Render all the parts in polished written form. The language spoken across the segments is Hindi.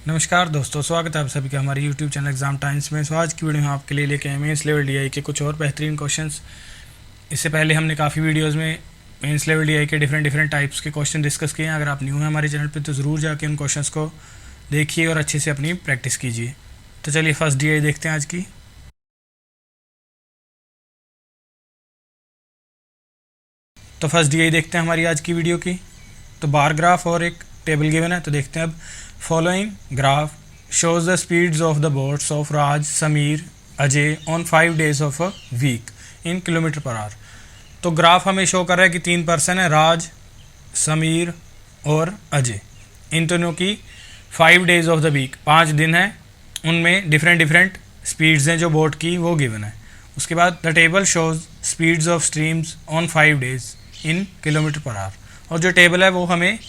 नमस्कार दोस्तों, स्वागत है आप सभी का हमारे YouTube चैनल एग्जाम टाइम्स में। आज की वीडियो में आपके लिए लेके आए मेंस लेवल डीआई के कुछ और बेहतरीन क्वेश्चंस। इससे पहले हमने काफ़ी वीडियोस में मेंस लेवल डीआई के डिफरेंट टाइप्स के क्वेश्चन डिस्कस किए हैं। अगर आप न्यू हैं हमारे चैनल पे तो ज़रूर जाके उन क्वेश्चंस को देखिए और अच्छे से अपनी प्रैक्टिस कीजिए। तो चलिए फर्स्ट डीआई देखते हैं आज की। तो फर्स्ट डीआई देखते हैं हमारी आज की वीडियो की। तो बार ग्राफ और एक टेबल गिवन है, तो देखते हैं अब। Following graph shows the speeds of the boats of Raj, Sameer, Ajay on 5 days of a week in kilometre पर आवर। तो ग्राफ हमें शो कर रहा है कि 3 पर्सन है, राज, समीर और अजय। इन दोनों की 5 days ऑफ द वीक, 5 दिन है, उनमें डिफरेंट स्पीड्स हैं जो बोट की वो गिवन है। उसके बाद the table shows speeds of streams on 5 days in kilometre पर आवर। और जो टेबल है वो हमें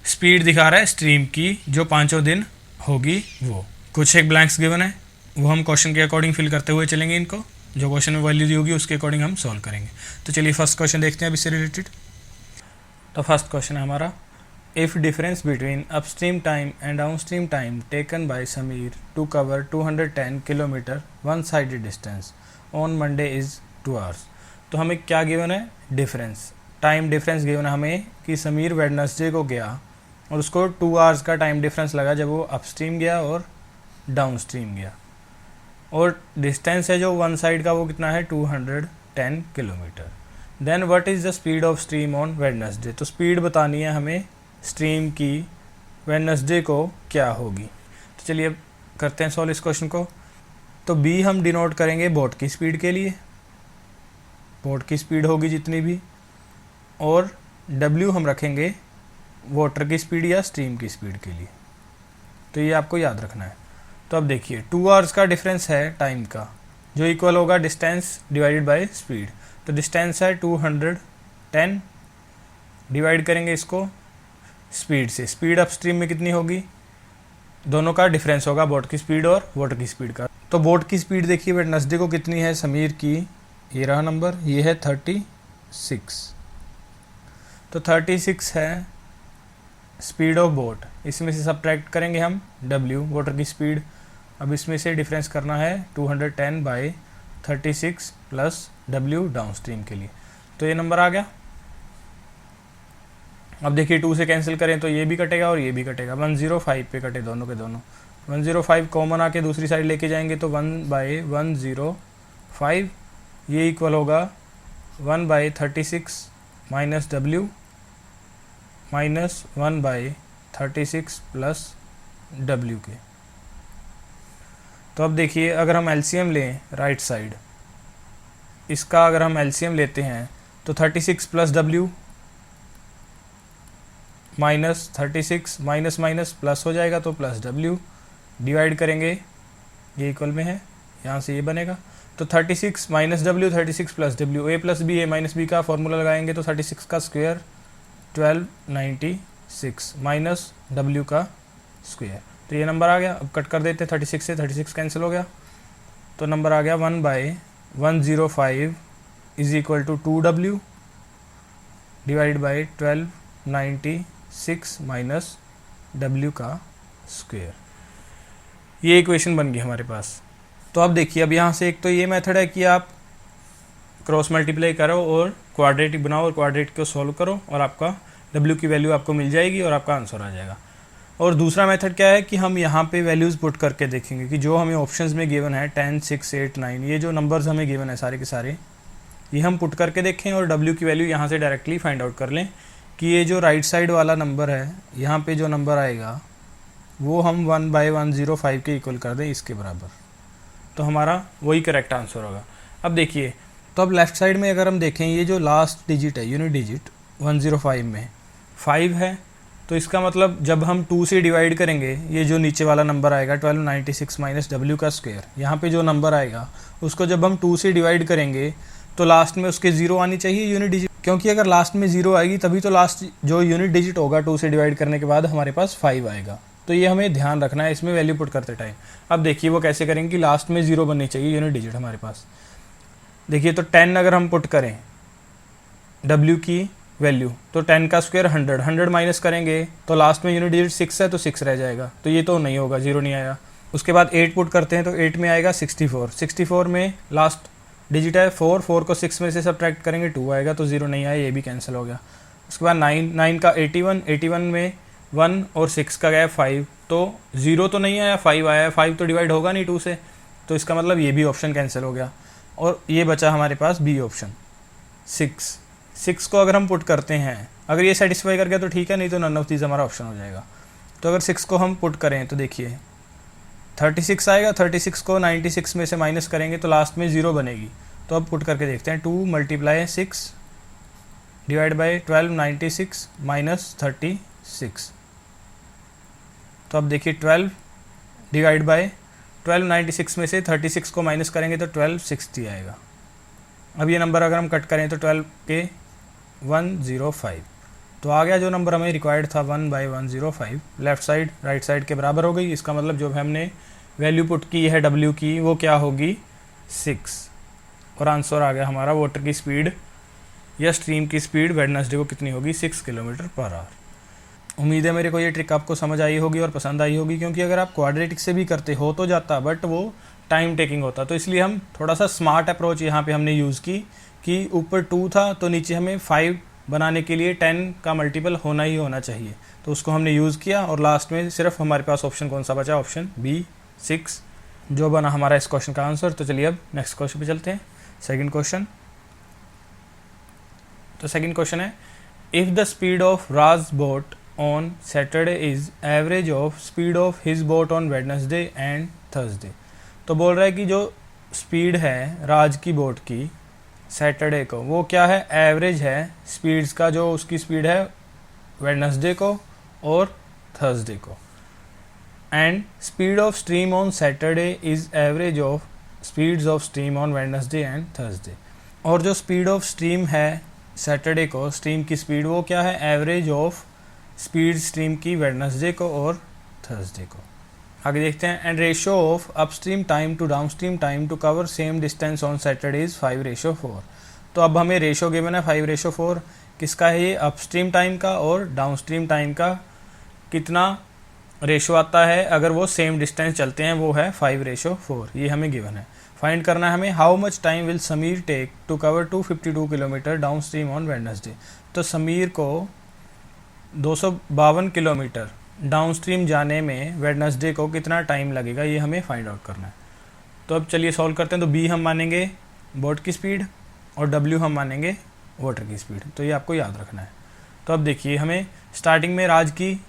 स्पीड दिखा रहा है स्ट्रीम की जो 5 दिन होगी वो। कुछ एक ब्लैंक्स गिवन है, वो हम क्वेश्चन के अकॉर्डिंग फिल करते हुए चलेंगे। इनको जो क्वेश्चन में वैल्यू दी होगी उसके अकॉर्डिंग हम सॉल्व करेंगे। तो चलिए फर्स्ट क्वेश्चन देखते हैं अब इससे रिलेटेड। तो फर्स्ट क्वेश्चन है हमारा, if difference between upstream time and downstream time taken by Sameer to cover 210 kilometre one sided distance on Monday is 2 hours। तो हमें क्या गिवन है? डिफरेंस, टाइम डिफरेंस गिवन है हमें कि समीर वेडनेसडे को गया और उसको 2 hours का टाइम डिफरेंस लगा जब वो अपस्ट्रीम गया और डाउनस्ट्रीम गया। और डिस्टेंस है जो वन साइड का वो कितना है? 210 kilometre. Then what is the speed of stream on Wednesday. तो स्पीड बतानी है हमें स्ट्रीम की वेडनेसडे को क्या होगी। तो चलिए अब करते हैं सॉल्व इस क्वेश्चन को। तो बी हम डिनोट करेंगे बोट की स्पीड के लिए, बोट की स्पीड होगी जितनी भी, और डब्ल्यू हम रखेंगे वाटर की स्पीड या स्ट्रीम की स्पीड के लिए। तो ये आपको याद रखना है। तो अब देखिए 2 hours का डिफरेंस है टाइम का, जो इक्वल होगा डिस्टेंस डिवाइडेड बाय स्पीड। तो डिस्टेंस है 210, डिवाइड करेंगे इसको स्पीड से। स्पीड अप स्ट्रीम में कितनी होगी? दोनों का डिफरेंस होगा, बोट की स्पीड और वाटर की स्पीड का। तो बोट की स्पीड देखिए वेडनेसडे को कितनी है समीर की, ये रहा नंबर, ये है 36। तो 36 है स्पीड ऑफ बोट। इसमें से सब्ट्रैक्ट करेंगे हम W वाटर की स्पीड। अब इसमें से डिफरेंस करना है 210 बाई 36 प्लस W डाउनस्ट्रीम के लिए। तो ये नंबर आ गया। अब देखिए 2 से कैंसिल करें तो ये भी कटेगा और ये भी कटेगा, 105 पे कटे दोनों के दोनों। 105 कॉमन आके दूसरी साइड लेके जाएंगे तो 1/105, ये इक्वल होगा 1/36 minus W minus 1/36 plus W के। तो अब देखिए अगर हम एलसीएम लें राइट साइड, इसका अगर हम एलसीएम लेते हैं तो 36 plus W minus 36 minus minus plus हो जाएगा तो प्लस W, डिवाइड करेंगे ये इक्वल में है, यहाँ से ये बनेगा। तो 36 minus W 36 plus W, A plus B A minus B का फॉर्मूला लगाएंगे तो 36 का स्क्वायर 1296 माइनस W का स्क्वायर। तो ये नंबर आ गया। अब कट कर देते 36 से, 36 कैंसिल हो गया तो नंबर आ गया 1/105 is equal to 2W divide by 1296 minus W का स्क्वायर। ये इक्वेशन बन गई हमारे पास। तो अब देखिए अब यहाँ से एक तो ये मेथड है कि आप क्रॉस मल्टीप्लाई करो और क्वाड्रेटिक बनाओ और क्वाड्रेटिक को सॉल्व करो और आपका W की वैल्यू आपको मिल जाएगी और आपका आंसर आ जाएगा। और दूसरा मेथड क्या है कि हम यहाँ पे वैल्यूज़ पुट करके देखेंगे कि जो हमें ऑप्शंस में गिवन है 10, 6, 8, 9, ये जो नंबर्स हमें गिवन है सारे के सारे, ये हम पुट करके देखें और W की वैल्यू यहाँ से डायरेक्टली फाइंड आउट कर लें कि ये जो राइट साइड वाला नंबर है यहाँ पर जो नंबर आएगा वो हम 1/105 के इक्वल कर दें इसके बराबर, तो हमारा वही करेक्ट आंसर होगा। अब देखिए तो अब लेफ़्ट साइड में अगर हम देखें ये जो लास्ट डिजिट है यूनिट डिजिट 105 में 5 है, तो इसका मतलब जब हम 2 से डिवाइड करेंगे ये जो नीचे वाला नंबर आएगा 1296 माइनस W का स्क्वायर, यहाँ पे जो नंबर आएगा उसको जब हम 2 से डिवाइड करेंगे तो लास्ट में उसके 0 आनी चाहिए यूनिट डिजिट, क्योंकि अगर लास्ट में 0 आएगी तभी तो लास्ट जो यूनिट डिजिट होगा 2 से डिवाइड करने के बाद हमारे पास 5 आएगा। तो ये हमें ध्यान रखना है इसमें वैल्यू पुट करते टाइम। अब देखिए वो कैसे करेंगे कि लास्ट में 0 बननी चाहिए यूनिट डिजिट हमारे पास। देखिए तो 10 अगर हम पुट करें W की वैल्यू, तो 10 का स्क्वायर 100, 100 माइनस करेंगे तो लास्ट में यूनिट डिजिट 6 है तो 6 रह जाएगा, तो ये तो नहीं होगा, 0 नहीं आया। उसके बाद 8 पुट करते हैं तो 8 में आएगा 64, 64 में लास्ट डिजिट है 4, 4 को 6 में से सब्ट्रैक्ट करेंगे 2 आएगा, तो 0 नहीं आया, ये भी कैंसिल हो गया। उसके बाद 9, 9 का 81, 81 में 1 और 6 का गया 5, तो 0 तो नहीं आया, 5 आया, 5 तो डिवाइड होगा नहीं 2 से, तो इसका मतलब ये भी ऑप्शन कैंसिल हो गया। और ये बचा हमारे पास बी ऑप्शन 6। 6 को अगर हम पुट करते हैं, अगर ये सेटिस्फाई कर गया तो ठीक है, नहीं तो नन ऑफ दीज हमारा ऑप्शन हो जाएगा। तो अगर 6 को हम पुट करें तो देखिए 36 आएगा, 36 को 96 में से माइनस करेंगे तो लास्ट में 0 बनेगी। तो अब पुट करके देखते हैं, 2 × 6 डिवाइड बाई 12, 96 माइनस 36। तो अब देखिए 12 डिवाइड बाई 12, 96 में से 36 को माइनस करेंगे तो 1260 आएगा। अब ये नंबर अगर हम कट करें तो 12 के 105, तो आ गया जो नंबर हमें रिक्वायर्ड था 1/105। लेफ़्ट साइड राइट साइड के बराबर हो गई, इसका मतलब जो हमने वैल्यू पुट की है W की वो क्या होगी 6, और आंसर आ गया हमारा वाटर की स्पीड या स्ट्रीम की स्पीड वेडनेसडे को कितनी होगी 6 किलोमीटर पर आवर। उम्मीद है मेरे को ये ट्रिक आपको समझ आई होगी और पसंद आई होगी, क्योंकि अगर आप क्वाड्रेटिक से भी करते हो तो जाता, बट वो टाइम टेकिंग होता, तो इसलिए हम थोड़ा सा स्मार्ट अप्रोच यहाँ पे हमने यूज़ की कि ऊपर 2 था तो नीचे हमें 5 बनाने के लिए 10 का मल्टीपल होना ही होना चाहिए, तो उसको हमने यूज़ किया और लास्ट में सिर्फ हमारे पास ऑप्शन कौन सा बचा, ऑप्शन बी 6, जो बना हमारा इस क्वेश्चन का आंसर। तो चलिए अब नेक्स्ट क्वेश्चन पे चलते हैं, सेकंड क्वेश्चन। तो सेकंड क्वेश्चन है, if the speed of Raj boat on Saturday is average of speed of his boat on Wednesday and Thursday. तो बोल रहा है कि जो स्पीड है राज की बोट की सैटरडे को, वो क्या है, एवरेज है स्पीड्स का, जो उसकी स्पीड है वेडनेसडे को और थर्सडे को। And speed of stream on Saturday is average of speeds of stream on Wednesday and Thursday. और जो स्पीड ऑफ स्ट्रीम है सैटरडे को, स्ट्रीम की स्पीड, वो क्या है, एवरेज ऑफ स्पीड स्ट्रीम की वेडनेसडे को और थर्सडे को। आगे देखते हैं, and ratio of upstream time to downstream time to cover same distance on Saturday is 5:4। तो अब हमें रेशियो गिवन है 5:4, किसका है ये, अपस्ट्रीम टाइम का, और डाउनस्ट्रीम टाइम का कितना रेशो आता है अगर वो सेम डिस्टेंस चलते हैं, वो है 5:4, ये हमें गिवन है। फाइंड करना है हमें, how much time will Sameer take to cover 252 kilometre downstream on Wednesday. तो समीर को 252 किलोमीटर डाउन स्ट्रीम जाने में वेडनेसडे को कितना टाइम लगेगा, ये हमें फाइंड आउट करना है। तो अब चलिए सॉल्व करते हैं। तो बी हम मानेंगे बोट की स्पीड और डब्ल्यू हम मानेंगे वाटर की स्पीड, तो ये आपको याद रखना है। तो अब देखिए, हमें स्टार्टिंग में राज की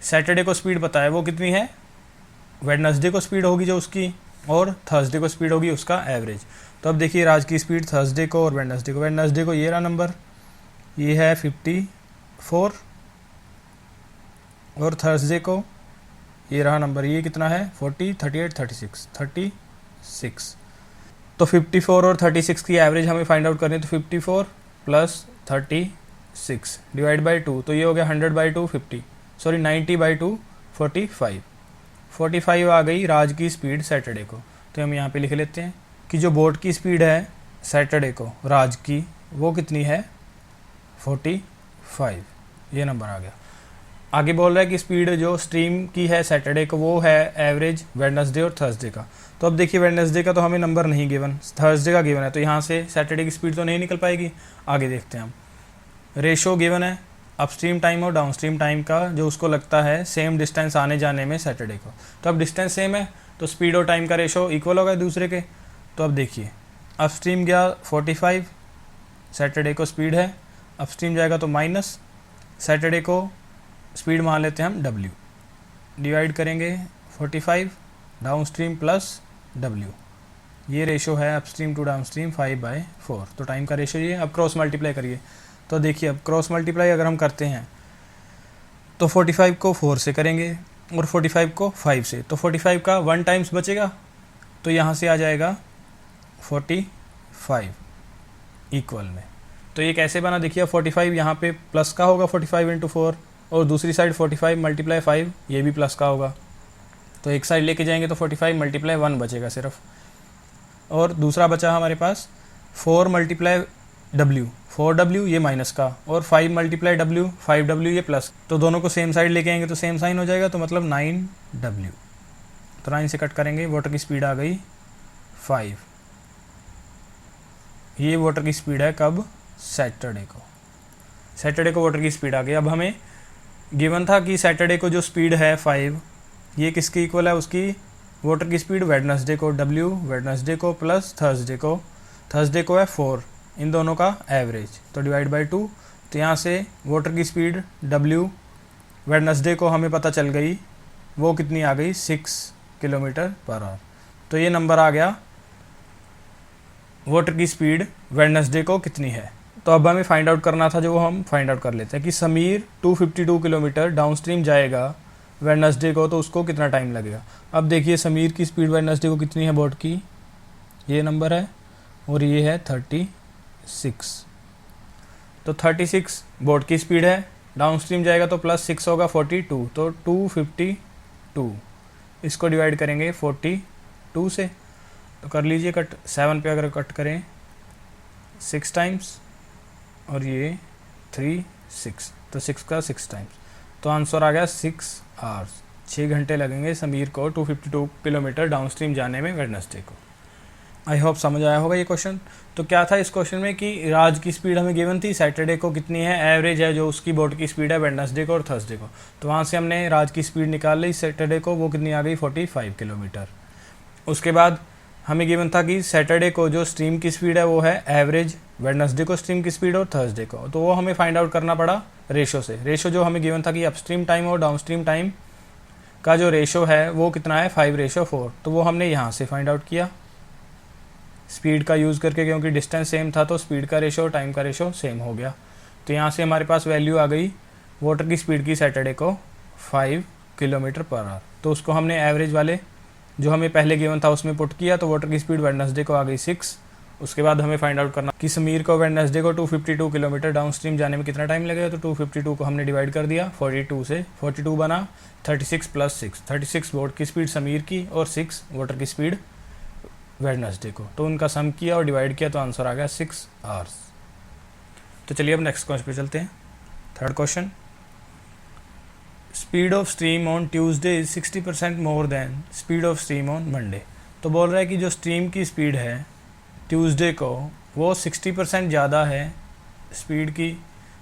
सैटरडे को स्पीड पता है, वो कितनी है, वेडनेसडे को स्पीड होगी जो उसकी, और थर्सडे को स्पीड होगी उसका एवरेज। तो अब देखिए राज की स्पीड थर्सडे को और वेडनेसडे को ये रहा नंबर, ये है 54, और थर्सडे को ये रहा नंबर, ये कितना है 40, 38, 36। तो 54 और 36 की एवरेज हमें फाइंड आउट करनी है। तो 54 प्लस 36 डिवाइड बाई 2, तो ये हो गया 100/2 50, सॉरी 90/2 45। 45 आ गई राज की स्पीड सैटरडे को। तो हम यहाँ पे लिख लेते हैं कि जो बोट की स्पीड है सैटरडे को राज की, वो कितनी है 45, ये नंबर आ गया। आगे बोल रहा है कि स्पीड जो स्ट्रीम की है सैटरडे को, वो है एवरेज वेडनेसडे और थर्सडे का। तो अब देखिए वेडनेसडे का तो हमें नंबर नहीं गिवन, थर्सडे का गिवन है, तो यहाँ से सैटरडे की स्पीड तो नहीं निकल पाएगी। आगे देखते हैं हम, रेशो गिवन है अपस्ट्रीम टाइम और डाउनस्ट्रीम टाइम का, जो उसको लगता है सेम डिस्टेंस आने जाने में सैटरडे को। तो अब डिस्टेंस सेम है तो स्पीड और टाइम का रेशो इक्वल होगा दूसरे के। तो अब देखिए अपस्ट्रीम गया 45, सैटरडे को स्पीड है, अपस्ट्रीम जाएगा तो माइनस, सैटरडे को स्पीड मान लेते हैं हम W, डिवाइड करेंगे 45 डाउनस्ट्रीम प्लस W, ये रेशो है अपस्ट्रीम टू डाउनस्ट्रीम 5/4। तो टाइम का रेशो ये। अब क्रॉस मल्टीप्लाई करिए, तो देखिए अब क्रॉस मल्टीप्लाई अगर हम करते हैं तो 45 को 4 से करेंगे और 45 को 5 से, तो 45 का 1 टाइम्स बचेगा, तो यहाँ से आ जाएगा 45 इक्वल में। तो ये कैसे बना, देखिए 45 यहाँ पे प्लस का होगा 45 × 4, और दूसरी साइड 45 × 5 ये भी प्लस का होगा, तो एक साइड लेके जाएंगे तो 45 × 1 बचेगा सिर्फ, और दूसरा बचा हमारे पास 4 × डब्ल्यू, 4W ये माइनस का, और 5 मल्टीप्लाई डब्ल्यू, 5W ये प्लस, तो दोनों को सेम साइड लेके आएंगे तो सेम साइन हो जाएगा, तो मतलब 9W। तो 9 से कट करेंगे, वाटर की स्पीड आ गई 5। ये वाटर की स्पीड है कब? सैटरडे को। सैटरडे को वाटर की स्पीड आ गई। अब हमें गिवन था कि सैटरडे को जो स्पीड है 5, ये किसके इक्वल है? उसकी वाटर की स्पीड वेडनेसडे को, W वेडनेसडे को प्लस थर्सडे को, थर्सडे को है 4, इन दोनों का एवरेज, तो डिवाइड बाई 2। तो यहाँ से वाटर की स्पीड W वेडनेसडे को हमें पता चल गई, वो कितनी आ गई? 6 किलोमीटर पर आवर। तो ये नंबर आ गया वाटर की स्पीड वेडनेसडे को कितनी है। तो अब हमें फाइंड आउट करना था, जो हम फाइंड आउट कर लेते हैं कि समीर 252 किलोमीटर डाउनस्ट्रीम जाएगा वेडनेसडे को, तो उसको कितना टाइम लगेगा। अब देखिए समीर की स्पीड वेडनेसडे को कितनी है बोट की, ये नंबर है, और ये है 36। तो 36 बोट की स्पीड है, डाउनस्ट्रीम जाएगा तो प्लस 6 होगा 42, तो 252। इसको डिवाइड करेंगे 42 से, तो कर लीजिए कट। 7 पे अगर कट करें 6 टाइम्स, और ये 3 6, तो 6 का 6 टाइम्स, तो आंसर आ गया 6 आवर्स। 6 घंटे लगेंगे समीर को 252 किलोमीटर डाउनस्ट्रीम जाने में वेडनेसडे को। आई होप समझ आया होगा ये क्वेश्चन। तो क्या था इस क्वेश्चन में कि राज की स्पीड हमें गिवन थी, सैटरडे को कितनी है, एवरेज है जो उसकी बोट की स्पीड है वेडनेसडे को और थर्सडे को। तो वहाँ से हमने राज की स्पीड निकाल ली सैटरडे को, वो कितनी आ गई 45 किलोमीटर। उसके बाद हमें गिवन था कि सैटरडे को जो स्ट्रीम की स्पीड है वो है एवरेज, वेडनेसडे को स्ट्रीम की स्पीड और थर्सडे को, तो वो हमें फाइंड आउट करना पड़ा रेशो से। रेशो जो हमें गिवन था कि अपस्ट्रीम टाइम और डाउनस्ट्रीम टाइम का जो रेशो है वो कितना है 5:4, तो वो हमने यहाँ से फाइंड आउट किया स्पीड का यूज़ करके, क्योंकि डिस्टेंस सेम था तो स्पीड का रेशो और टाइम का रेशो सेम हो गया। तो यहाँ से हमारे पास वैल्यू आ गई वाटर की स्पीड की सैटरडे को 5 किलोमीटर पर आवर। तो उसको हमने एवरेज वाले जो हमें पहले गिवन था उसमें पुट किया, तो वाटर की स्पीड वेडनेसडे को आ गई 6। उसके बाद हमें फाइंड आउट करना कि समीर को वेडनेसडे को 252 किलोमीटर डाउनस्ट्रीम जाने में कितना टाइम लगेगा। तो 252 को हमने डिवाइड कर दिया 42 से, 42 बना 36 प्लस 6, 36 बोट की स्पीड समीर की और 6 वाटर की स्पीड वेडनेसडे को, तो उनका सम किया और डिवाइड किया, तो आंसर आ गया 6 आवर्स। तो चलिए अब नेक्स्ट क्वेश्चन पे चलते हैं। Third question, speed of stream on Tuesday is 60% more than speed of stream on Monday. तो बोल रहा है कि जो स्ट्रीम की स्पीड है ट्यूसडे को वो 60% ज़्यादा है स्पीड की,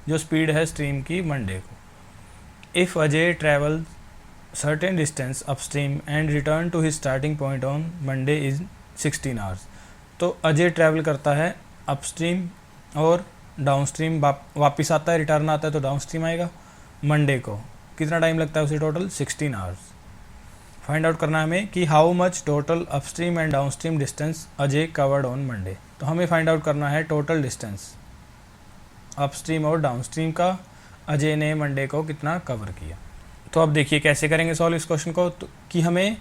जो स्पीड है स्ट्रीम की मंडे को। If Ajay travel certain distance upstream and return to his starting point on Monday is 16 hours. तो अजय ट्रैवल करता है अपस्ट्रीम और डाउनस्ट्रीम वापस आता है, रिटर्न आता है तो डाउनस्ट्रीम आएगा। मंडे को कितना टाइम लगता है उसे? Total 16 hours. फाइंड आउट करना है हमें कि how much total upstream and downstream distance Ajay covered on Monday. तो हमें फाइंड आउट करना है टोटल डिस्टेंस अपस्ट्रीम और डाउनस्ट्रीम का अजय ने मंडे को कितना कवर किया। तो अब देखिए कैसे करेंगे सॉल्व इस क्वेश्चन को। तो कि हमें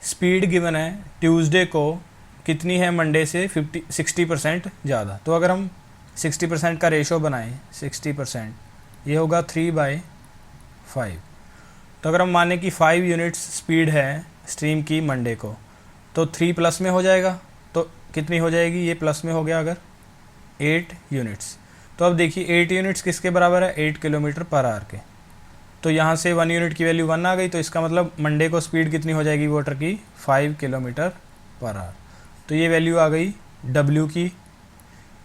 स्पीड गिवन है ट्यूसडे को कितनी है मंडे से 60% ज़्यादा। तो अगर हम 60% का रेशो बनाएं, 60% ये होगा 3/5। तो अगर हम माने कि 5 यूनिट्स स्पीड है स्ट्रीम की मंडे को, तो 3 प्लस में हो जाएगा, तो कितनी हो जाएगी? ये प्लस में हो गया अगर 8 यूनिट्स। तो अब देखिए 8 यूनिट्स किसके बराबर है? 8 किलोमीटर पर आवर के। तो यहाँ से 1 यूनिट की वैल्यू 1 आ गई, तो इसका मतलब मंडे को स्पीड कितनी हो जाएगी वाटर की? 5 किलोमीटर पर आवर। तो ये वैल्यू आ गई W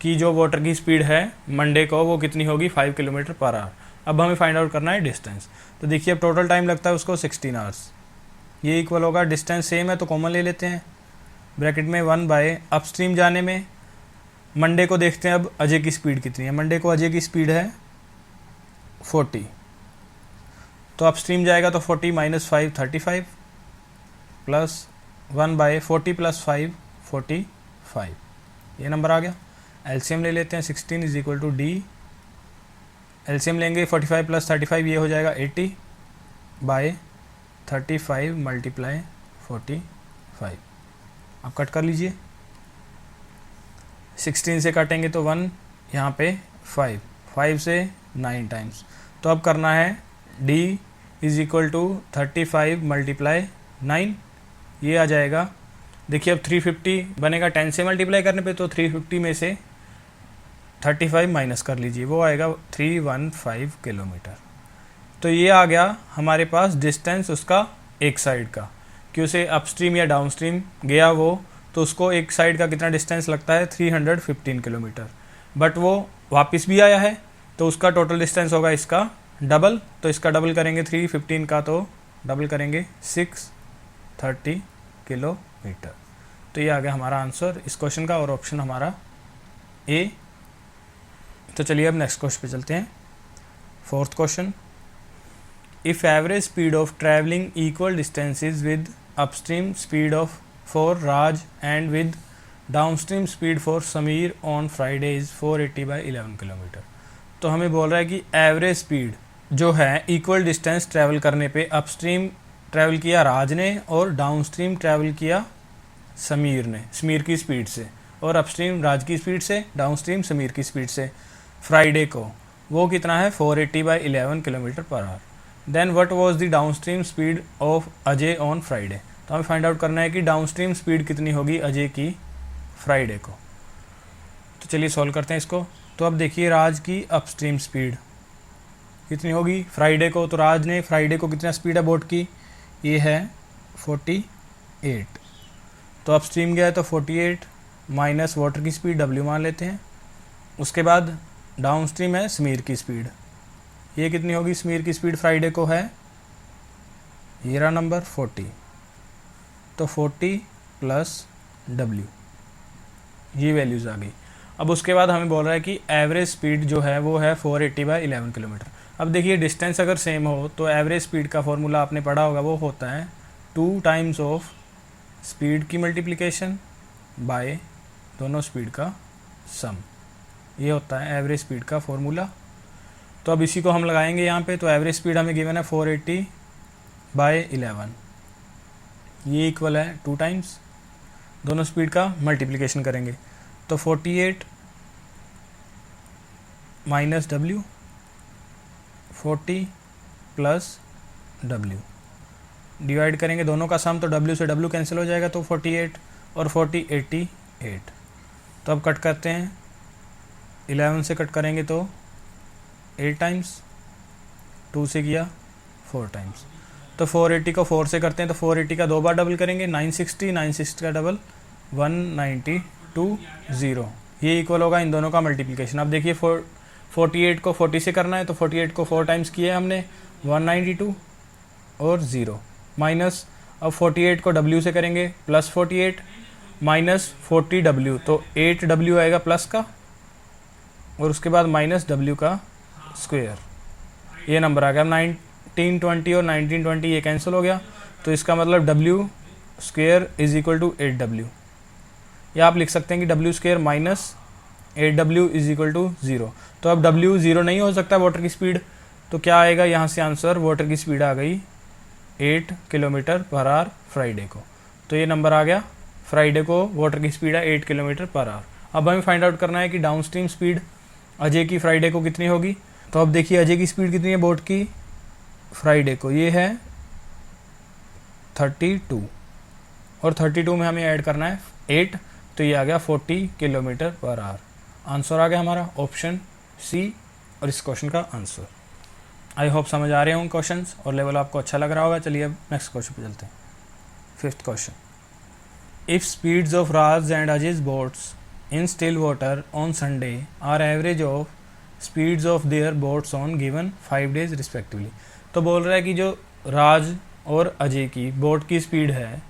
की जो वाटर की स्पीड है मंडे को वो कितनी होगी? 5 किलोमीटर पर आवर। अब हमें फाइंड आउट करना है डिस्टेंस। तो देखिए अब टोटल टाइम लगता है उसको 16 आवर्स। ये इक्वल होगा, डिस्टेंस सेम है तो कॉमन ले लेते हैं, ब्रैकेट में 1 अपस्ट्रीम जाने में मंडे को देखते हैं अब अजय की स्पीड कितनी है। मंडे को अजय की स्पीड है 40, तो अपस्ट्रीम जाएगा तो 40 - 5 35 प्लस 1/40 + 5 45, ये नंबर आ गया। एलसीएम ले लेते हैं, 16 = D। एलसीएम लेंगे 45 + 35, ये हो जाएगा 80/35 × 45। आप कट कर लीजिए, 16 से काटेंगे तो 1, यहाँ पे 5 से 9 टाइम्स। तो अब करना है D = 35 × 9, ये आ जाएगा। देखिए अब 350 बनेगा 10 से मल्टीप्लाई करने पे, तो 350 में से 35 माइनस कर लीजिए, वो आएगा 315 किलोमीटर। तो ये आ गया हमारे पास डिस्टेंस उसका एक साइड का, कि उसे अपस्ट्रीम या डाउनस्ट्रीम गया वो, तो उसको एक साइड का कितना डिस्टेंस लगता है 315 किलोमीटर। बट वो वापस भी आया है, तो उसका टोटल डिस्टेंस होगा इसका डबल, तो इसका डबल करेंगे 315 का, तो डबल करेंगे 630 किलोमीटर। तो ये आ गया हमारा आंसर इस क्वेश्चन का, और ऑप्शन हमारा ए। तो चलिए अब नेक्स्ट क्वेश्चन पे चलते हैं। Fourth question, if average speed of travelling equal distances with upstream speed of for Raj and with downstream speed for Sameer on Friday is 480/11 kilometre. तो हमें बोल रहा है कि एवरेज स्पीड जो है इक्वल डिस्टेंस ट्रैवल करने पे अपस्ट्रीम ट्रैवल किया राज ने और डाउनस्ट्रीम ट्रैवल किया समीर ने, समीर की स्पीड से, और अपस्ट्रीम राज की स्पीड से, डाउनस्ट्रीम समीर की स्पीड से, फ्राइडे को वो कितना है 480/11 किलोमीटर पर hour. Then what was the downstream speed of Ajay on Friday. तो हमें फाइंड आउट करना है कि डाउनस्ट्रीम स्पीड कितनी होगी अजय की फ्राइडे को। तो चलिए सॉल्व करते हैं इसको। तो अब देखिए राज की अपस्ट्रीम स्पीड कितनी होगी फ्राइडे को, तो राज ने फ्राइडे को कितना स्पीड है बोट की, ये है 48, तो अपस्ट्रीम गया है तो 48 माइनस वाटर की स्पीड W मान लेते हैं। उसके बाद डाउनस्ट्रीम है समीर की स्पीड, ये कितनी होगी समीर की स्पीड फ्राइडे को है, ये रहा नंबर 40, तो 40 प्लस W, ये वैल्यूज़ आ गई। अब उसके बाद हमें बोल रहा है कि एवरेज स्पीड जो है वो है 480/11 किलोमीटर। अब देखिए डिस्टेंस अगर सेम हो तो एवरेज स्पीड का फॉर्मूला आपने पढ़ा होगा, वो होता है 2 टाइम्स ऑफ स्पीड की मल्टीप्लिकेशन बाय दोनों स्पीड का सम, ये होता है एवरेज स्पीड का फॉर्मूला। तो अब इसी को हम लगाएंगे यहाँ पे। तो एवरेज स्पीड हमें गिवन है 480/11, ये इक्वल है 2 टाइम्स, दोनों स्पीड का मल्टीप्लिकेशन करेंगे, तो 48 minus W, 40 plus W, divide करेंगे दोनों का सम, तो W से W कैंसिल हो जाएगा, तो 48 और 40 88। तो अब कट करते हैं, 11 से कट करेंगे तो 8 टाइम्स, 2 से किया 4 टाइम्स, तो 480 को 4 से करते हैं, तो 480 का 2 बार डबल करेंगे 960, 960 का डबल 192, ये इक्वल होगा इन दोनों का मल्टीप्लिकेशन। अब देखिए 48 को 40 से करना है, तो 48 को 4 टाइम्स किया हमने 192 और 0 माइनस, अब 48 को W से करेंगे प्लस 48 माइनस 40W, तो 8W आएगा प्लस का, और उसके बाद माइनस W का स्क्वायर, ये नंबर आ गया। 1920 और 1920 ये कैंसिल हो गया, तो इसका मतलब W square is equal to 8W, या आप लिख सकते हैं कि W square minus 8W is equal to 0। तो अब W 0 नहीं हो सकता वाटर की स्पीड, तो क्या आएगा यहाँ से आंसर, वाटर की स्पीड आ गई 8 किलोमीटर पर आवर फ्राइडे को। तो ये नंबर आ गया, फ्राइडे को वाटर की स्पीड है 8 किलोमीटर पर आवर। अब हमें फाइंड आउट करना है कि डाउनस्ट्रीम स्पीड अजय की फ्राइडे को कितनी होगी। तो अब देखिए अजय की स्पीड कितनी है बोट की फ्राइडे को, ये है 32, और 32 में हमें ऐड करना है 8, तो ये आ गया 40 किलोमीटर पर आवर। आंसर आ गया हमारा ऑप्शन सी, और इस क्वेश्चन का आंसर। आई होप समझ आ रहे होंगे क्वेश्चंस और लेवल आपको अच्छा लग रहा होगा। चलिए अब नेक्स्ट क्वेश्चन पे चलते हैं। 5th question, if speeds of Raj and Ajay's boats in still water on Sunday are average of speeds of their boats on given 5 days respectively. तो बोल रहा है कि जो राज और अजय की बोट की स्पीड है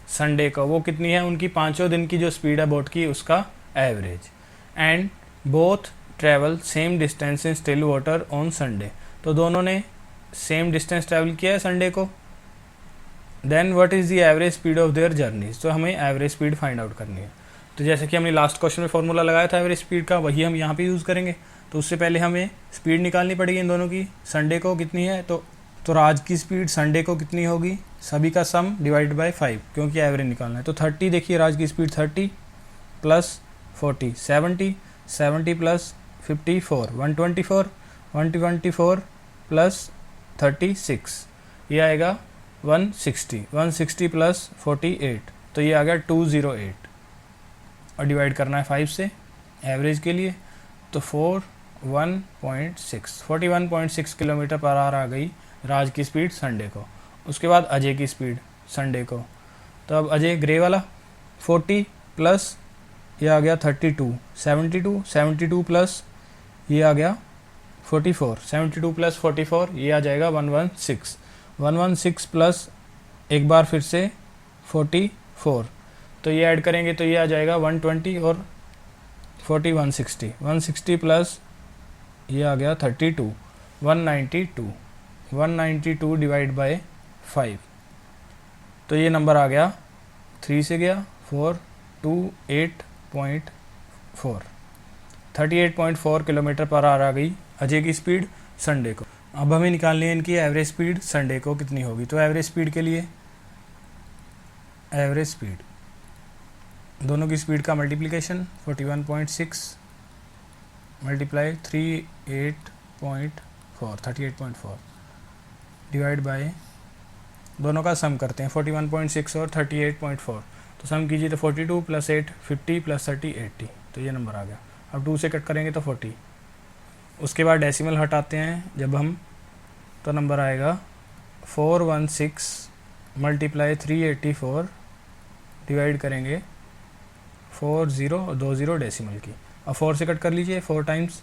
संडे को, वो कितनी है, उनकी 5 दिन की जो स्पीड है बोट की उसका average, and both travel same distance in still water on Sunday. तो दोनों ने सेम डिस्टेंस ट्रैवल किया है संडे को। Then what is the average speed of their journeys. तो हमें एवरेज स्पीड फाइंड आउट करनी है। तो जैसे कि हमने लास्ट क्वेश्चन में फॉर्मूला लगाया था एवरेज स्पीड का, वही हम यहाँ पे यूज़ करेंगे। तो उससे पहले हमें स्पीड निकालनी पड़ेगी इन दोनों की। संडे को कितनी है, तो राज की स्पीड संडे को कितनी होगी, सभी का सम डिवाइड बाय 5, क्योंकि एवरेज निकालना है। तो 30, देखिए राज की स्पीड 30 प्लस 40 70, 70 प्लस 54 124, 124 प्लस 36, ये आएगा 160, 160 प्लस 48, तो ये आ गया 208, और डिवाइड करना है 5 से एवरेज के लिए। तो 41.6 किलोमीटर पर आवर आ गई राज की स्पीड संडे को। उसके बाद अजय की स्पीड संडे को, तो अब अजय ग्रे वाला 40 प्लस ये आ गया 32, 72 प्लस ये आ गया 44, 72 प्लस 44 ये आ जाएगा 116 प्लस एक बार फिर से 44, तो ये ऐड करेंगे तो ये आ जाएगा 120 और 40 160 प्लस ये आ गया 32 192 डिवाइड बाय 5, तो ये नंबर आ गया 3 से गया 428.4 38.4 किलोमीटर पर आवर आ गई अजय की स्पीड संडे को। अब हमें निकालनी है इनकी एवरेज स्पीड संडे को कितनी होगी। तो एवरेज स्पीड के लिए एवरेज स्पीड दोनों की स्पीड का मल्टीप्लिकेशन 41.6 मल्टीप्लाई 38.4 डिवाइड बाय दोनों का सम करते हैं 41.6 और 38.4, तो सम कीजिए तो 42 प्लस 8 50 प्लस 30 80, तो ये नंबर आ गया। अब 2 से कट करेंगे तो 40, उसके बाद डेसिमल हटाते हैं जब हम, तो नंबर आएगा 416 मल्टीप्लाई 384 डिवाइड करेंगे 40 और 20 डेसिमल की। अब 4 से कट कर लीजिए, 4 टाइम्स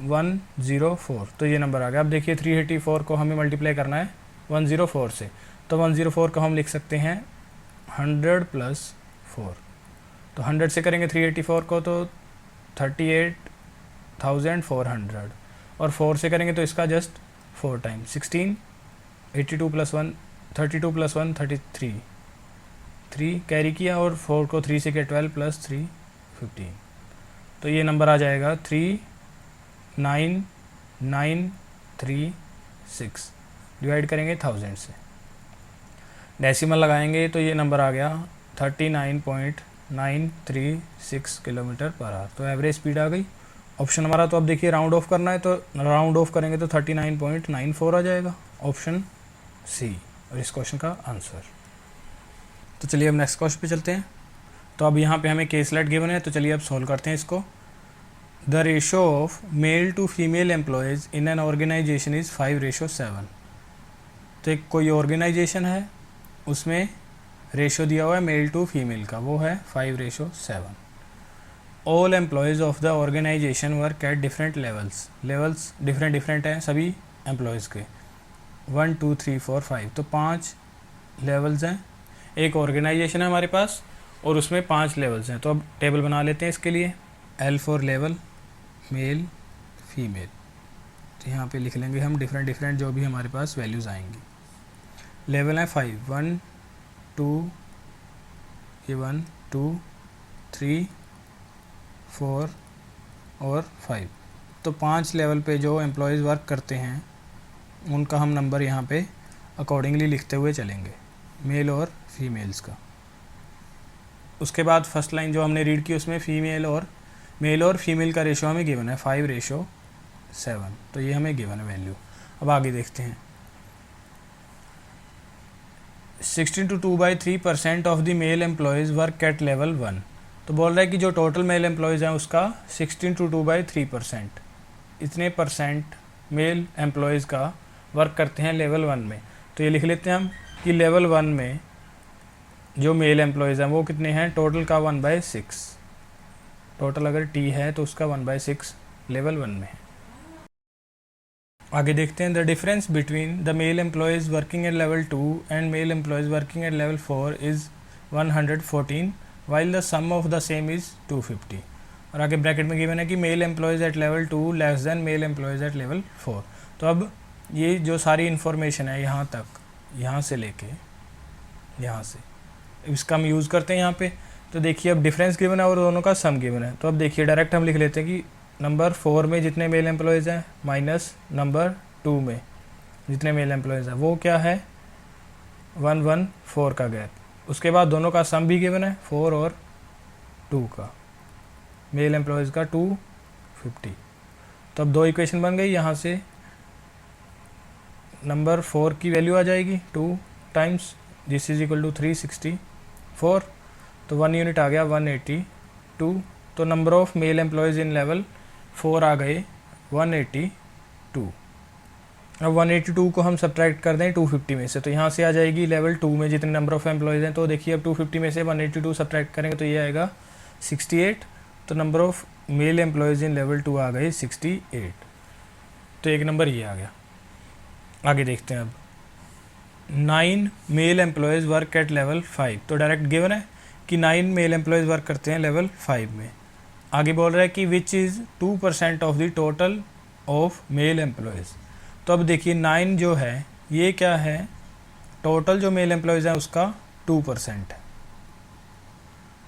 104, तो ये नंबर आ गया। अब देखिए 384 को हमें मल्टीप्लाई करना है 104 से, तो 104 को हम लिख सकते हैं 100 प्लस 4, तो 100 से करेंगे 384 को तो 38,400 और 4 से करेंगे तो इसका just 4 time 16 82 plus 1 32 plus 1 33 3 carry किया और 4 को 3 से किया 12 प्लस 3 15, तो ये नंबर आ जाएगा 39936 डिवाइड करेंगे 1000 से, डेसिमल लगाएंगे तो ये नंबर आ गया 39.936 किलोमीटर पर आवर। तो एवरेज स्पीड आ गई ऑप्शन हमारा। तो अब देखिए राउंड ऑफ करना है तो राउंड ऑफ करेंगे तो 39.94 आ जाएगा, ऑप्शन सी और इस क्वेश्चन का आंसर। तो चलिए अब नेक्स्ट क्वेश्चन पे चलते हैं। तो अब यहाँ पे हमें केसलेट गिवन है, तो चलिए अब सॉल्व करते हैं इसको। The ratio of male to female employees in an organisation is 5:7। तो एक कोई ऑर्गेनाइजेशन है, उसमें रेशो दिया हुआ है मेल टू फीमेल का, वो है 5:7। All employees of the organisation work at different levels different हैं सभी एम्प्लॉयज़ के, 1 2 3 4 5, तो 5 लेवल्स हैं। एक ऑर्गेनाइजेशन है हमारे पास और उसमें 5 लेवल्स हैं। तो अब टेबल बना लेते हैं इसके लिए। L for level, male female, तो यहाँ पे लिख लेंगे हम डिफरेंट जो भी हमारे पास वैल्यूज़ आएंगी। लेवल है 5, 1 2 ये 1 2 3 4 और 5, तो 5 लेवल पे जो एम्प्लॉयज़ वर्क करते हैं उनका हम नंबर यहाँ पे अकॉर्डिंगली लिखते हुए चलेंगे, मेल और फीमेल्स का। उसके बाद फर्स्ट लाइन जो हमने रीड की उसमें मेल और फीमेल का रेशो हमें गिवन है 5:7, तो ये हमें गिवन है वैल्यू। अब आगे देखते हैं। 16 to 2/3% of the male employees work at level 1। तो बोल रहा है कि जो टोटल मेल एम्प्लॉयज़ हैं उसका 16 to 2/3% इतने परसेंट मेल एम्प्लॉयज़ का वर्क करते हैं लेवल 1 में। तो ये लिख लेते हैं हम कि लेवल 1 में जो मेल एम्प्लॉयज़ हैं वो कितने हैं, टोटल का 1/6, टोटल अगर T है तो उसका 1/6 लेवल 1 में है। आगे देखते हैं। The difference between the male employees working at level 2 and male employees working at level 4 is 114 while the sum of the same is 250। और आगे ब्रैकेट में गिवन है कि male employees at level 2 less than male employees at level 4। तो अब ये जो सारी इन्फॉर्मेशन है यहाँ तक, यहाँ से लेके यहाँ से, इसका हम यूज़ करते हैं यहाँ पे। तो देखिए अब डिफरेंस गिवन है और दोनों का सम गिवन है। तो अब देखिए डायरेक्ट हम लिख लेते हैं कि नंबर 4 में जितने मेल एम्प्लॉयज़ हैं माइनस नंबर 2 में जितने मेल एम्प्लॉयज़ हैं वो क्या है 114 का गैप। उसके बाद दोनों का सम भी गिवन है 4 और 2 का, मेल एम्प्लॉयज़ का 250। तो अब 2 इक्वेशन बन गई। यहाँ से नंबर 4 की वैल्यू आ जाएगी 2 times this is equal to 364, तो 1 यूनिट आ गया 182। तो number of male employees in level 4 आ गए 182। अब 182 को हम सब्ट्रैक्ट कर दें 250 में से, तो यहाँ से आ जाएगी लेवल 2 में जितने नंबर ऑफ़ एम्प्लॉयज़ हैं। तो देखिए अब 250 में से 182 सब्ट्रैक्ट करेंगे तो ये आएगा 68। तो number of male employees in level 2 आ गए 68। तो एक नंबर ये आ गया। आगे देखते हैं अब 9 male employees work at level 5। तो डायरेक्ट गिवन है कि 9 मेल एम्प्लॉयज़ वर्क करते हैं लेवल 5 में। आगे बोल रहा है कि which is 2% of the total of male employees. तो अब देखिए 9 जो है ये क्या है, टोटल जो मेल एम्प्लॉयज़ हैं उसका 2% है।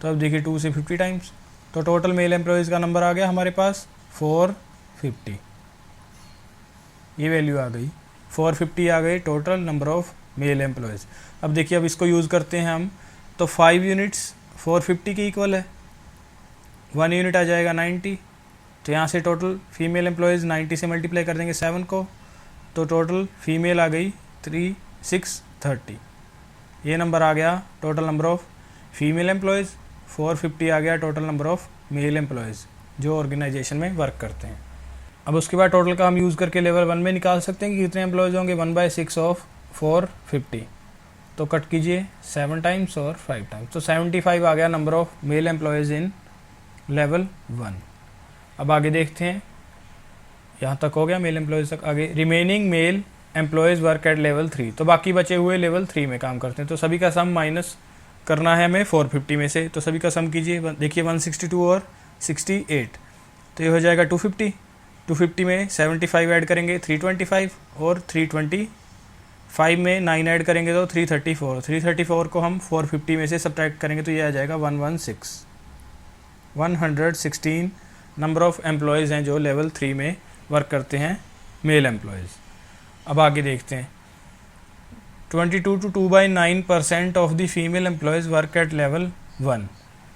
तो अब देखिए 2 से 50 टाइम्स, तो टोटल मेल एम्प्लॉयज़ का नंबर आ गया हमारे पास 450। ये वैल्यू आ गई 450 आ गई total number of male employees. अब देखिए अब इसको यूज़ करते हैं हम, तो 5 यूनिट्स 450 के इक्वल है, 1 यूनिट आ जाएगा 90। तो यहाँ से टोटल फीमेल एम्प्लॉयज़ 90 से मल्टीप्लाई कर देंगे 7 को, तो टोटल फीमेल आ गई 630। ये नंबर आ गया total number of female employees. 450 आ गया total number of male employees जो ऑर्गेनाइजेशन में वर्क करते हैं। अब उसके बाद टोटल का हम यूज़ करके लेवल 1 में निकाल सकते हैं कि कितने एम्प्लॉयज़ होंगे। 1/6 ऑफ 450, तो कट कीजिए 7 टाइम्स और 5 टाइम्स, तो 75 आ गया number of male employees in level 1। अब आगे देखते हैं, यहाँ तक हो गया मेल एम्प्लॉयज़ तक। आगे remaining male employees work at level 3। तो बाकी बचे हुए लेवल 3 में काम करते हैं। तो सभी का सम माइनस करना है हमें 450 में से, तो सभी का सम कीजिए। देखिए 162 और 68, तो ये हो जाएगा 250। 250 में 75 ऐड करेंगे 325, और 325 में 9 ऐड करेंगे तो 334। 334 को हम 450 में से सब्ट्रैक्ट करेंगे तो ये आ जाएगा 116 नंबर ऑफ़ एम्प्लॉयज़ हैं जो लेवल 3 में वर्क करते हैं, मेल एम्प्लॉयज़। अब आगे देखते हैं 22 to 2/9% of the female employees work at level 1।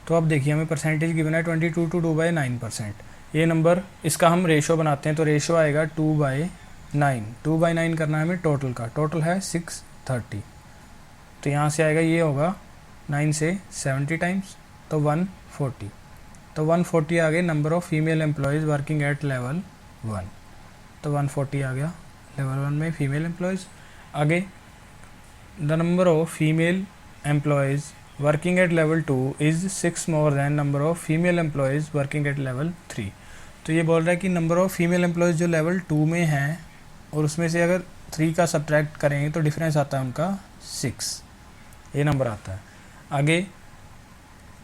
तो अब देखिए हमें परसेंटेज गिवन है 22 to 2/9%। ये नंबर इसका हम रेशो बनाते हैं, तो रेशो आएगा 2/9। 2/9 करना है हमें टोटल का, टोटल है 630। तो यहाँ से आएगा, ये होगा 9 से 70 टाइम्स, तो 140। तो 140 आ गए number of female employees working at level 1। तो 140 आ गया लेवल 1 में फीमेल एम्प्लॉयज़। आगे the number of female employees working at level 2 is 6 more than number of female employees working at level 3। तो ये बोल रहा है कि नंबर ऑफ़ फीमेल एम्प्लॉयज़ जो लेवल 2 में हैं और उसमें से अगर 3 का सब्ट्रैक्ट करेंगे तो डिफरेंस आता है उनका 6, ये नंबर आता है। आगे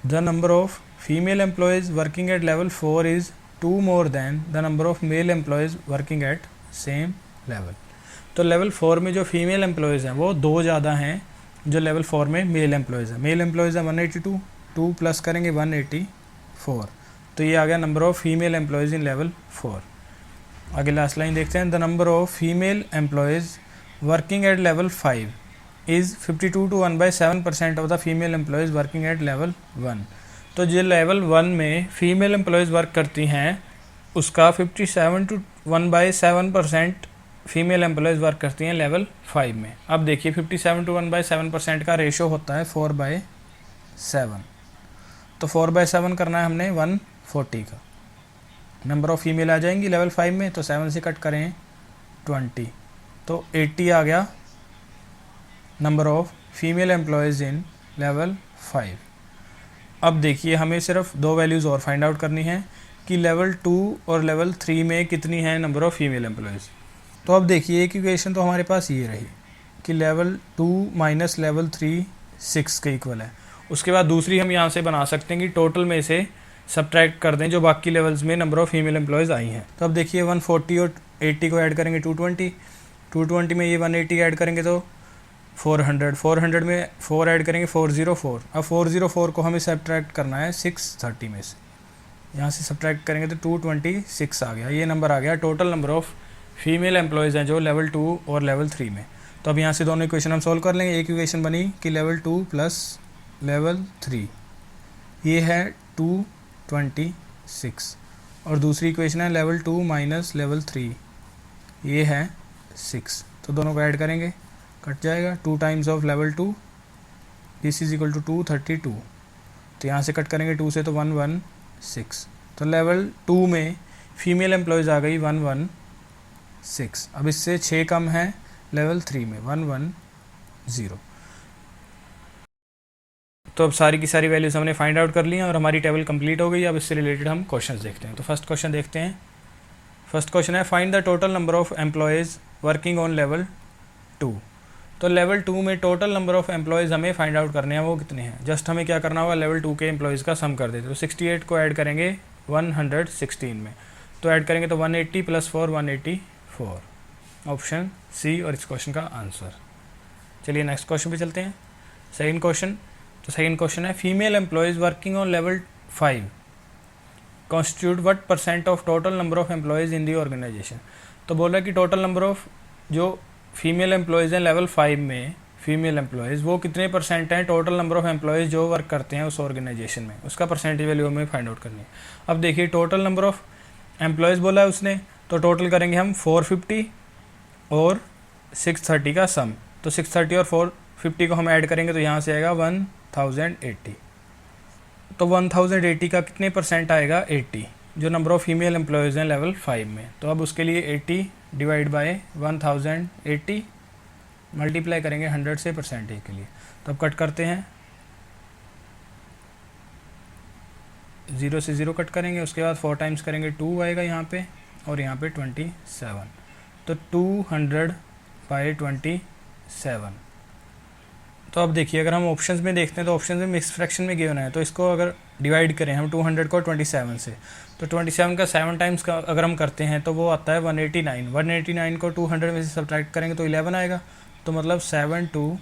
the number of female employees working at level 4 is 2 more than the number of male employees working at same level. तो लेवल 4 में जो फीमेल एम्प्लॉयज़ हैं वो 2 ज़्यादा हैं जो लेवल 4 में मेल एम्प्लॉयज़ हैं। मेल एम्प्लॉयज़ हैं 182, 2 प्लस करेंगे 184, तो ये आ गया number of female employees in level 4। आगे लास्ट लाइन देखते हैं, the number of female employees working at level 5 is 52 to 1/7% of the female employees working at level 1। तो जो लेवल 1 में फीमेल एम्प्लॉयज़ वर्क करती हैं उसका 57 to 1/7% फीमेल एम्प्लॉयज़ वर्क करती हैं लेवल 5 में। अब देखिए 57 to 1/7% का रेशो होता है 4/7, तो 4/7 करना है हमने 140 का। नंबर ऑफ़ फीमेल आ जाएंगी लेवल 5 में, तो 7 से कट करें 20, तो 80 आ गया number of female employees in level 5। अब देखिए हमें सिर्फ 2 वैल्यूज़ और फाइंड आउट करनी है कि लेवल 2 और लेवल 3 में कितनी है नंबर ऑफ़ फीमेल एम्प्लॉयज़। तो अब देखिए एक इक्वेशन तो हमारे पास ये रही कि लेवल 2 माइनस लेवल 3 6 के इक्वल है। उसके बाद दूसरी हम यहाँ से बना सकते हैं कि टोटल में से सब्ट्रैक्ट कर दें जो बाकी लेवल्स में नंबर ऑफ़ फीमेल एम्प्लॉयज़ आई हैं। तो अब देखिए 140 और 80 को ऐड करेंगे 220 में ये 180 ऐड करेंगे तो 400 में 4 ऐड करेंगे 404। अब 404 को हमें सब्ट्रैक्ट करना है 630 में से, यहाँ से सब्ट्रैक्ट करेंगे तो 226 आ गया। ये नंबर आ गया total number of female employees हैं जो लेवल 2 और लेवल 3 में। तो अब यहाँ से दोनों इक्वेशन हम सॉल्व कर लेंगे। एक इक्वेशन बनी कि लेवल 2 प्लस लेवल 3 ये है 226, और दूसरी इक्वेशन है लेवल 2 माइनस लेवल 3 ये है 6। तो दोनों को ऐड करेंगे, कट जाएगा 2 times of level 2, this is equal to 232। तो यहाँ से कट करेंगे 2 से तो 116। तो लेवल 2 में फीमेल एम्प्लॉयज़ आ गई 116। अब इससे 6 कम है लेवल 3 में 110। तो अब सारी की सारी वैल्यूज़ हमने फाइंड आउट कर ली हैं और हमारी टेबल कंप्लीट हो गई। अब इससे रिलेटेड हम क्वेश्चंस देखते हैं। तो फर्स्ट क्वेश्चन देखते हैं। फर्स्ट क्वेश्चन है find the total number of employees working on level 2। तो लेवल 2 में टोटल नंबर ऑफ एम्प्लॉयज़ हमें फाइंड आउट करने हैं, वो कितने हैं। जस्ट हमें क्या करना होगा, लेवल 2 के एम्प्लॉयज़ का सम कर देते। तो 68 को ऐड करेंगे 116 में, तो ऐड करेंगे तो 180 + 4 184, ऑप्शन सी और इस क्वेश्चन का आंसर। चलिए नेक्स्ट क्वेश्चन पे चलते हैं। सेकंड क्वेश्चन, तो सेकंड क्वेश्चन है female employees working on level 5 constitute what % of total number of employees in the organisation. तो बोल रहा है कि टोटल नंबर ऑफ जो फीमेल एम्प्लॉयज़ हैं लेवल 5 में, फीमेल एम्प्लॉयज़ वो कितने % हैं टोटल नंबर ऑफ एम्प्लॉयज़ जो वर्क करते हैं उस ऑर्गेनाइजेशन में, उसका परसेंटेज वैल्यू हमें फाइंड आउट करनी है। अब देखिए टोटल नंबर ऑफ एम्प्लॉयज़ बोला है उसने, तो टोटल करेंगे हम 450 और 630 का सम। तो 630 और 450 को हम ऐड करेंगे तो यहाँ से आएगा 1080। तो 1080 का कितने % आएगा, 80, जो नंबर ऑफ फीमेल एम्प्लॉयज़ हैं लेवल 5 में। तो अब उसके लिए 80 डिवाइड बाय 1080 मल्टीप्लाई करेंगे 100 से परसेंटेज के लिए। तो अब कट करते हैं, 0 से 0 कट करेंगे, उसके बाद 4 टाइम्स करेंगे 2 आएगा यहाँ पे और यहाँ पे 27। तो 200/27। तो अब देखिए अगर हम ऑप्शंस में देखते हैं तो ऑप्शंस में मिक्स फ्रैक्शन में गिवन है, तो इसको अगर डिवाइड करें हम 200 को 27 से, तो 27 का 7 टाइम्स का अगर हम करते हैं तो वो आता है 189। 189 को 200 में से सब्ट्रैक्ट करेंगे तो 11 आएगा। तो मतलब 7 to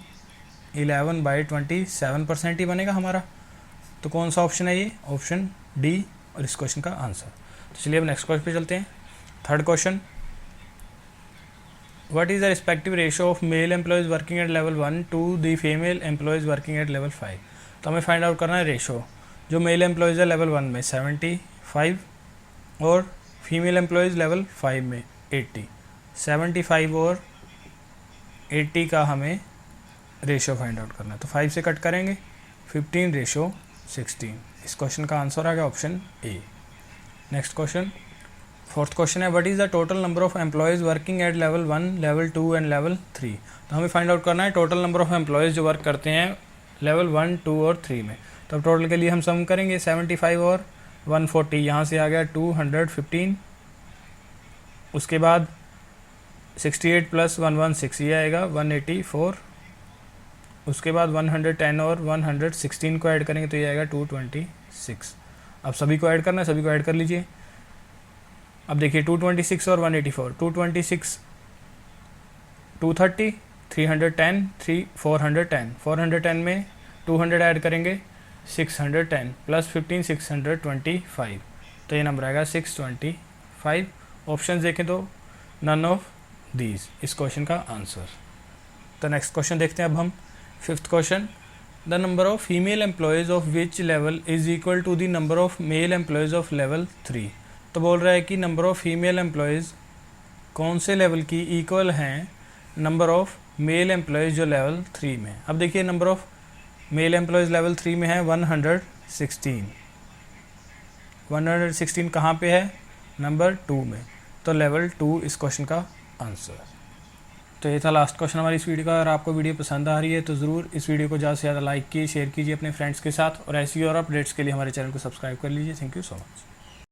11/27% ही बनेगा हमारा। तो कौन सा ऑप्शन है ये, ऑप्शन डी और इस क्वेश्चन का आंसर। तो चलिए अब नेक्स्ट क्वेश्चन पे चलते हैं। Third question, what is the respective ratio of male employees working at level 1 to the female employees working at level 5। तो हमें फाइंड आउट करना है रेशो। जो मेल एम्प्लॉयज़ है लेवल 1 में 75 और फीमेल एम्प्लॉयज़ लेवल 5 में 80। 75 और 80 का हमें रेशो फाइंड आउट करना है। तो 5 से कट करेंगे 15:16। इस क्वेश्चन का आंसर आ गया option A. Next question, fourth question है what is the total number of employees working at level 1, level 2 and level 3। तो हमें फाइंड आउट करना है टोटल नंबर ऑफ एम्प्लॉयज़ जो वर्क करते हैं लेवल 1, 2 और 3 में। तो अब टोटल के लिए हम सम करेंगे 75 और 140, यहाँ से आ गया 215। उसके बाद 68 + 116 ये आएगा 184। उसके बाद 110 और 116 को ऐड करेंगे तो ये आएगा 226। अब सभी को ऐड करना है, सभी को ऐड कर लीजिए। अब देखिए 226 और 184, 226 230, 310 410, 410 में 200 ऐड करेंगे 610 + 15 625, तो ये नंबर आएगा 625। ऑप्शन देखें तो नन ऑफ दीज, इस क्वेश्चन का आंसर। तो नेक्स्ट क्वेश्चन देखते हैं अब हम। Fifth question, the number of female employees of which level is equal to the number of male employees of level 3। तो बोल रहा है कि नंबर ऑफ फीमेल एम्प्लॉयज़ कौन से लेवल की इक्वल हैं नंबर ऑफ मेल एम्प्लॉयज़ जो लेवल 3 में। अब देखिए number of male employees level 3 में है 116। 116 कहाँ पे है, नंबर 2 में। तो लेवल 2 इस क्वेश्चन का आंसर। तो ये था लास्ट क्वेश्चन हमारी इस वीडियो का। अगर आपको वीडियो पसंद आ रही है तो ज़रूर इस वीडियो को ज़्यादा से ज़्यादा लाइक कीजिए, शेयर कीजिए अपने फ्रेंड्स के साथ, और ऐसी और अपडेट्स के लिए हमारे चैनल को सब्सक्राइब कर लीजिए। Thank you so much.